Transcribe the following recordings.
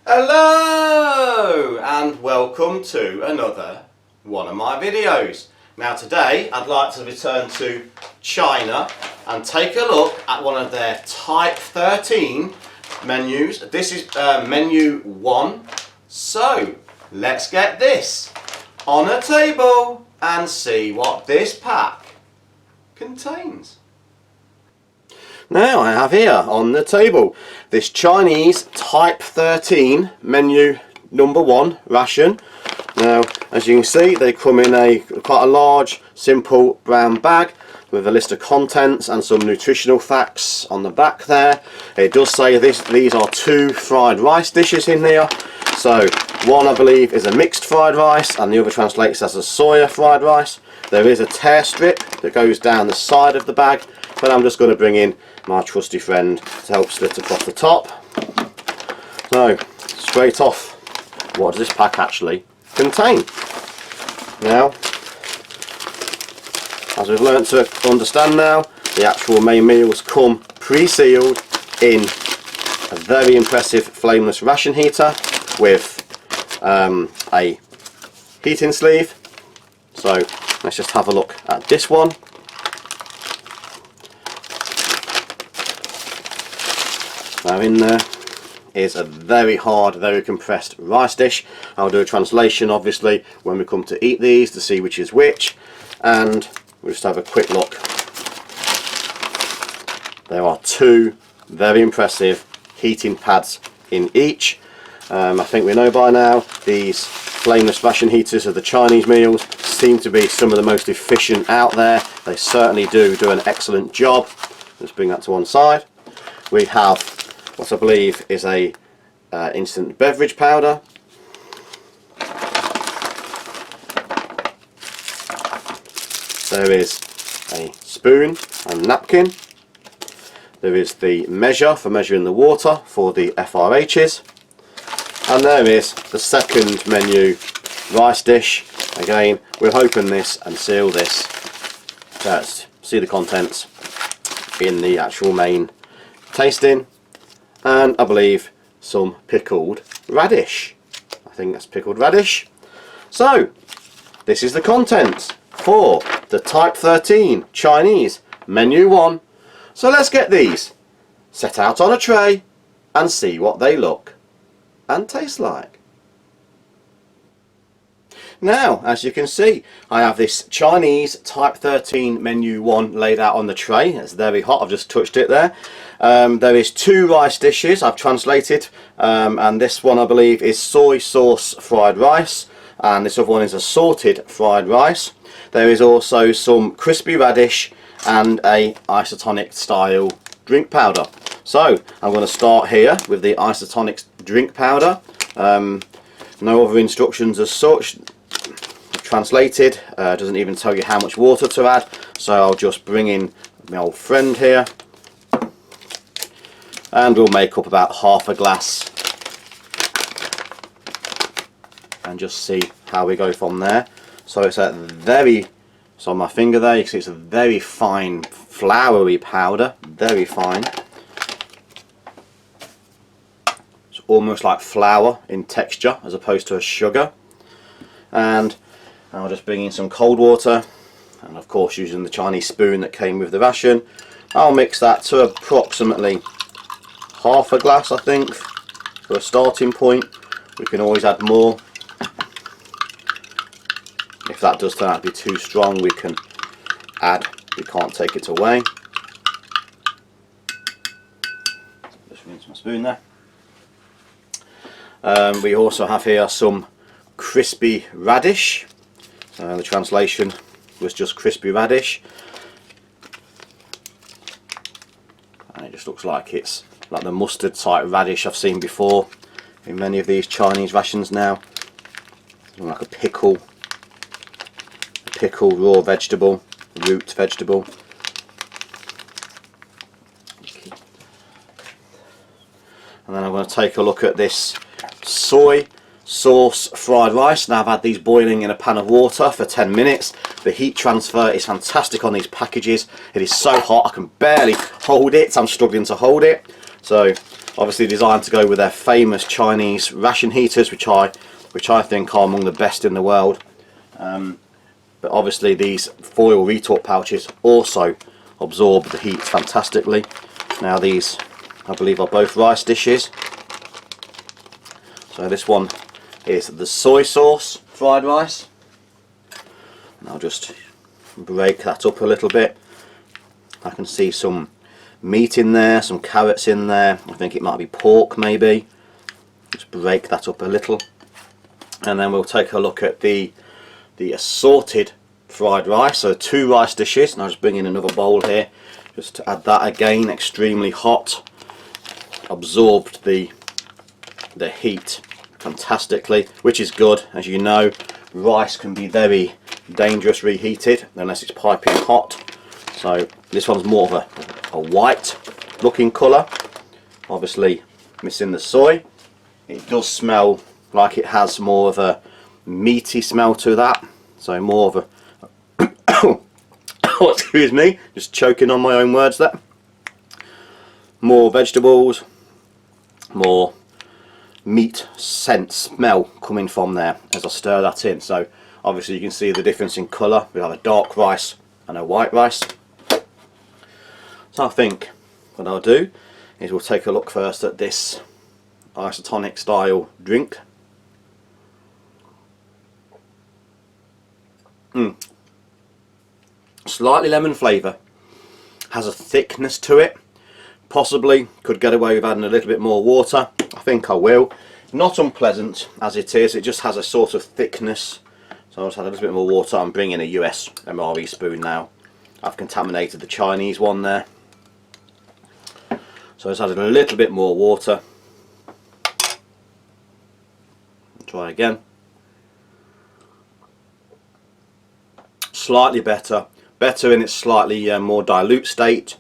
Hello and welcome to another one of my videos. Now today I'd like to return to China and take a look at one of their Type 13 menus. This is menu 1. So let's get this on a table and see what this pack contains. Now I have here on the table this Chinese Type 13 menu number 1 ration. Now as you can see, they come in quite a large simple brown bag with a list of contents and some nutritional facts on the back there. It does say these are 2 fried rice dishes in there. So one I believe is a mixed fried rice and the other translates as a soya fried rice. There is a tear strip that goes down the side of the bag, but I'm just going to bring in my trusty friend to help slit across the top. So straight off, what does this pack actually contain? Now, as we've learnt to understand now, the actual main meals come pre-sealed in a very impressive flameless ration heater with a heating sleeve. So let's just have a look at this one. Now in there is a very hard, very compressed rice dish. I'll do a translation obviously when we come to eat these to see which is which, and we'll just have a quick look. There are 2 very impressive heating pads in each. I think we know by now these flameless ration heaters of the Chinese meals seem to be some of the most efficient out there. They certainly do an excellent job. Let's bring that to one side. We have what I believe is a instant beverage powder. There is a spoon and napkin. There is the measure for measuring the water for the FRHs. And there is the second menu rice dish. Again, we'll open this and seal this. Let's see the contents in the actual main tasting. And I believe some pickled radish. I think that's pickled radish. So this is the contents for the Type 13 Chinese menu 1. So let's get these set out on a tray and see what they look and taste like. Now, as you can see, I have this Chinese Type 13 menu 1 laid out on the tray. It's very hot, I've just touched it there. There is 2 rice dishes I've translated, and this one I believe is soy sauce fried rice, and this other one is assorted fried rice. There is also some crispy radish and a isotonic style drink powder. So I'm going to start here with the isotonic drink powder. No other instructions as such. Translated, doesn't even tell you how much water to add, so I'll just bring in my old friend here and we'll make up about half a glass and just see how we go from there. So it's so on my finger there you can see it's a very fine floury powder, very fine. It's almost like flour in texture as opposed to a sugar. And I'll just bring in some cold water, and of course using the Chinese spoon that came with the ration, I'll mix that to approximately half a glass, I think, for a starting point. We can always add more. If that does turn out to be too strong, we can add, we can't take it away. Just rinse my spoon there. We also have here some crispy radish. The translation was just crispy radish, and it just looks like it's like the mustard type radish I've seen before in many of these Chinese rations now. Like a pickle raw vegetable, root vegetable. And then I'm going to take a look at this soy sauce fried rice. Now I've had these boiling in a pan of water for 10 minutes. The heat transfer is fantastic on these packages. It is so hot I can barely hold it. I'm struggling to hold it. So Obviously designed to go with their famous Chinese ration heaters, which I think are among the best in the world. But obviously these foil retort pouches also absorb the heat fantastically. Now these, I believe, are both rice dishes. So this one is the soy sauce fried rice. And I'll just break that up a little bit. I can see some meat in there, some carrots in there. I think it might be pork maybe. Just break that up a little. And then we'll take a look at the assorted fried rice. So 2 rice dishes, and I'll just bring in another bowl here just to add that. Again, extremely hot, absorbed the heat fantastically, which is good. As you know, rice can be very dangerous reheated unless it's piping hot. So this one's more of a white looking colour, obviously missing the soy. It does smell like it has more of a meaty smell to that, so more of a oh, excuse me, just choking on my own words there. More vegetables, more meat scent smell coming from there as I stir that in. So obviously you can see the difference in colour. We have a dark rice and a white rice. So I think what I'll do is we'll take a look first at this isotonic style drink. Slightly lemon flavour, has a thickness to it. Possibly could get away with adding a little bit more water. I think I will. Not unpleasant as it is, it just has a sort of thickness. So I'll just add a little bit more water. I'm bringing a US MRE spoon now. I've contaminated the Chinese one there. So I just added a little bit more water. Try again. Slightly better in its slightly more dilute state.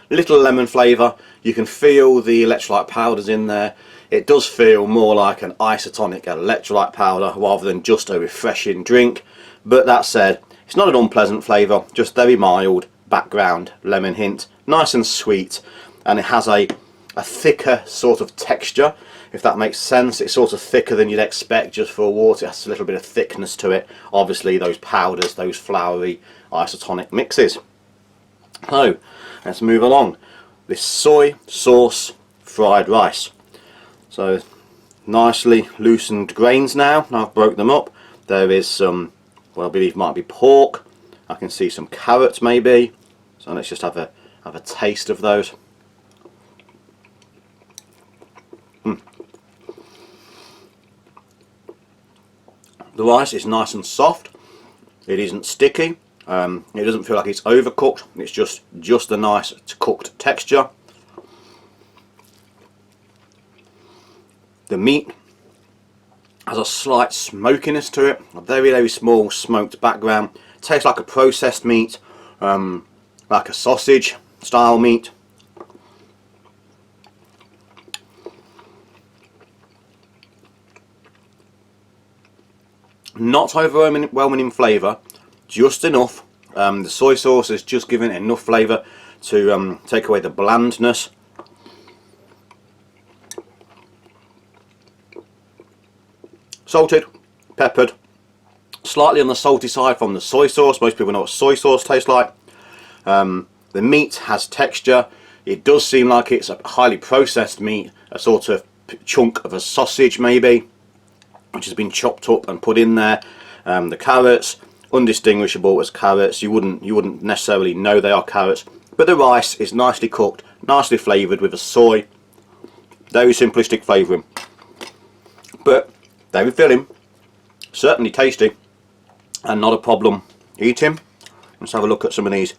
Little lemon flavour. You can feel the electrolyte powders in there. It does feel more like an isotonic electrolyte powder rather than just a refreshing drink. But that said, it's not an unpleasant flavour, just very mild background lemon hint, nice and sweet, and it has a thicker sort of texture, if that makes sense. It's sort of thicker than you'd expect just for water. It has a little bit of thickness to it. Obviously those powders, those floury isotonic mixes. So let's move along. This soy sauce fried rice. So nicely loosened grains now. I've broke them up. There is some, well, I believe might be pork. I can see some carrots maybe. So let's just have a taste of those. The rice is nice and soft. It isn't sticky. It doesn't feel like it's overcooked. It's just a nice cooked texture. The meat has a slight smokiness to it. A very small smoked background. Tastes like a processed meat, like a sausage style meat. Not overwhelming in flavour, just enough. The soy sauce has just given it enough flavour to take away the blandness. Salted, peppered, slightly on the salty side from the soy sauce. Most people know what soy sauce tastes like. The meat has texture. It does seem like it's a highly processed meat, a sort of chunk of a sausage maybe, which has been chopped up and put in there. The carrots, undistinguishable as carrots. You wouldn't necessarily know they are carrots. But the rice is nicely cooked, nicely flavoured with a soy. Very simplistic flavouring, but very filling, certainly tasty, and not a problem eating. Let's have a look at some of these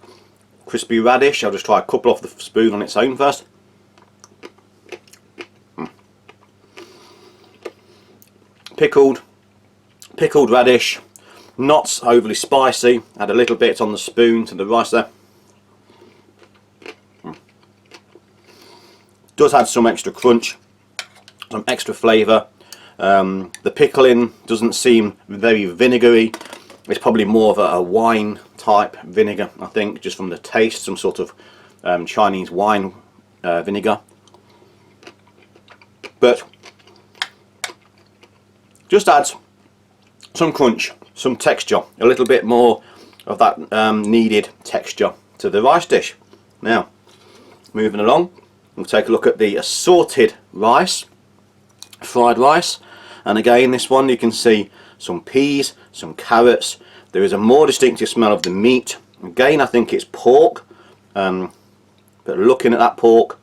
crispy radish. I'll just try a couple off the spoon on its own first. Pickled radish, not overly spicy. Add a little bit on the spoon to the rice there. Does add some extra crunch, some extra flavour. The pickling doesn't seem very vinegary. It's probably more of a wine type vinegar, I think, just from the taste, some sort of Chinese wine vinegar. but just adds some crunch, some texture, a little bit more of that needed texture to the rice dish. Now, moving along, we'll take a look at the assorted rice, fried rice, and again this one you can see some peas, some carrots. There is a more distinctive smell of the meat. Again, I think it's pork, but looking at that pork,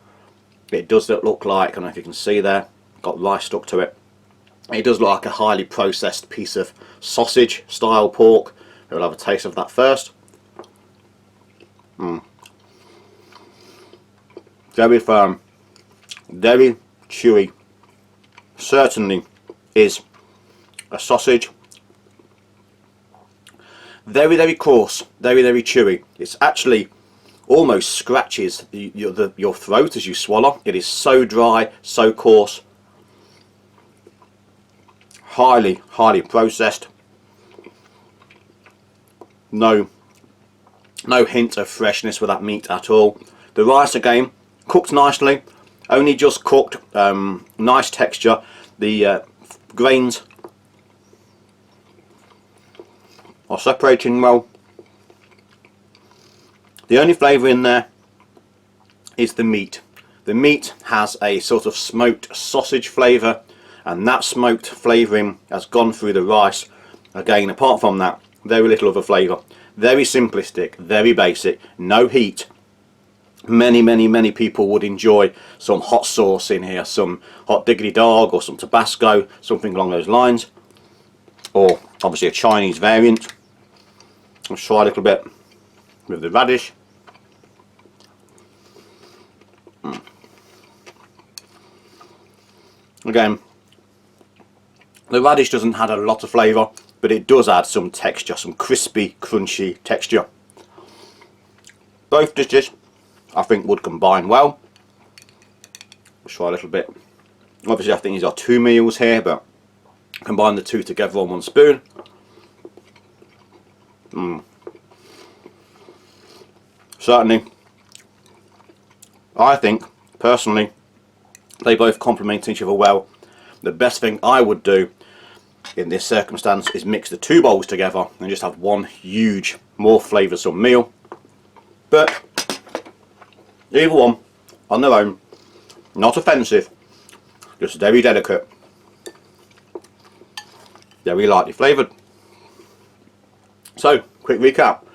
it does look like, I don't know if you can see there, got rice stuck to it. It does look like a highly processed piece of sausage style pork. We'll have a taste of that first. Very firm, very chewy. Certainly is a sausage. Very, very coarse, very, very chewy. It's actually almost scratches your throat as you swallow. It is so dry, so coarse. Highly, highly processed. No hint of freshness with that meat at all. The rice again, cooked nicely, only just cooked, nice texture. The grains are separating well. The only flavour in there is the meat. The meat has a sort of smoked sausage flavour, and that smoked flavouring has gone through the rice. Again, apart from that, very little other flavour. Very simplistic, very basic, no heat. Many people would enjoy some hot sauce in here, some hot diggity dog or some Tabasco, something along those lines, or obviously a Chinese variant. Let's try a little bit with the radish. Again, the radish doesn't add a lot of flavour, but it does add some texture, some crispy, crunchy texture. Both dishes I think would combine well. Let's try a little bit. Obviously I think these are two meals here, but combine the two together on one spoon. Certainly, I think personally they both complement each other well. The best thing I would do in this circumstance is mix the two bowls together and just have one huge, more flavoursome meal. But either one on their own, not offensive, just very delicate, very lightly flavoured. So, quick recap.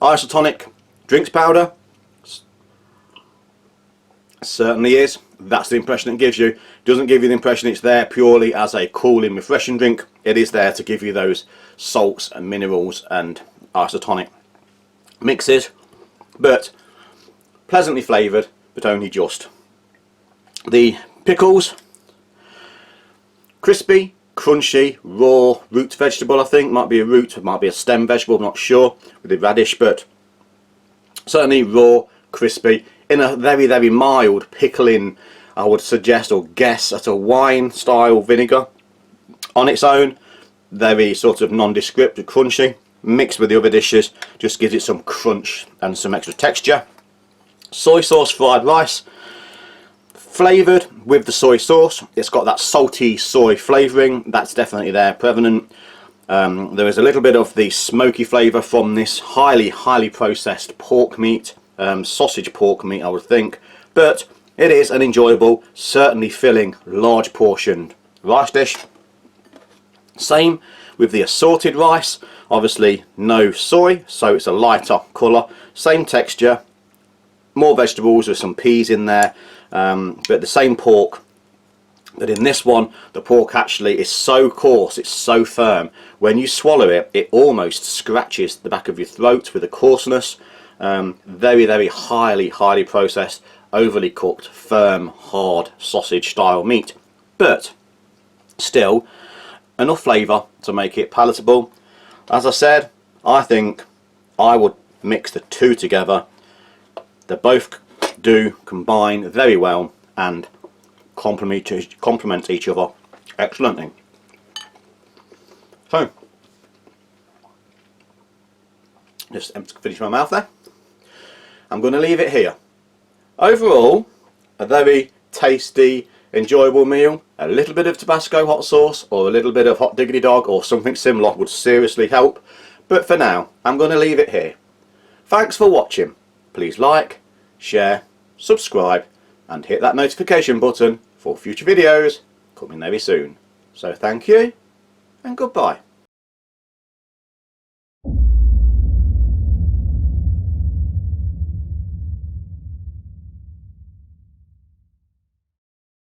Isotonic drinks powder certainly is. That's the impression it gives you. It doesn't give you the impression it's there purely as a cooling, refreshing drink. It is there to give you those salts and minerals and isotonic mixes, but pleasantly flavoured, but only just. The pickles, crispy, crunchy, raw root vegetable. I think might be a root, it might be a stem vegetable, I'm not sure, with the radish, but certainly raw, crispy, in a very, very mild pickling, I would suggest or guess at a wine style vinegar. On its own, very sort of nondescript, crunchy, mixed with the other dishes, just gives it some crunch and some extra texture. Soy sauce fried rice, flavoured with the soy sauce. It's got that salty soy flavouring, that's definitely there, prevalent. There is a little bit of the smoky flavour from this highly processed pork meat, sausage pork meat I would think, but it is an enjoyable, certainly filling, large portioned rice dish. Same with the assorted rice, obviously no soy, so it's a lighter colour, same texture, more vegetables with some peas in there, but the same pork. But in this one, the pork actually is so coarse, it's so firm, when you swallow it, it almost scratches the back of your throat with the coarseness. Very highly processed, overly cooked, firm, hard sausage style meat, but still enough flavour to make it palatable. As I said, I think I would mix the two together. They both do combine very well and complement each other excellently. So, just finish my mouth there. I'm going to leave it here. Overall, a very tasty, enjoyable meal, a little bit of Tabasco hot sauce or a little bit of hot diggity dog or something similar would seriously help. But for now, I'm going to leave it here. Thanks for watching. Please like, share, subscribe and hit that notification button for future videos coming very soon. So thank you and goodbye.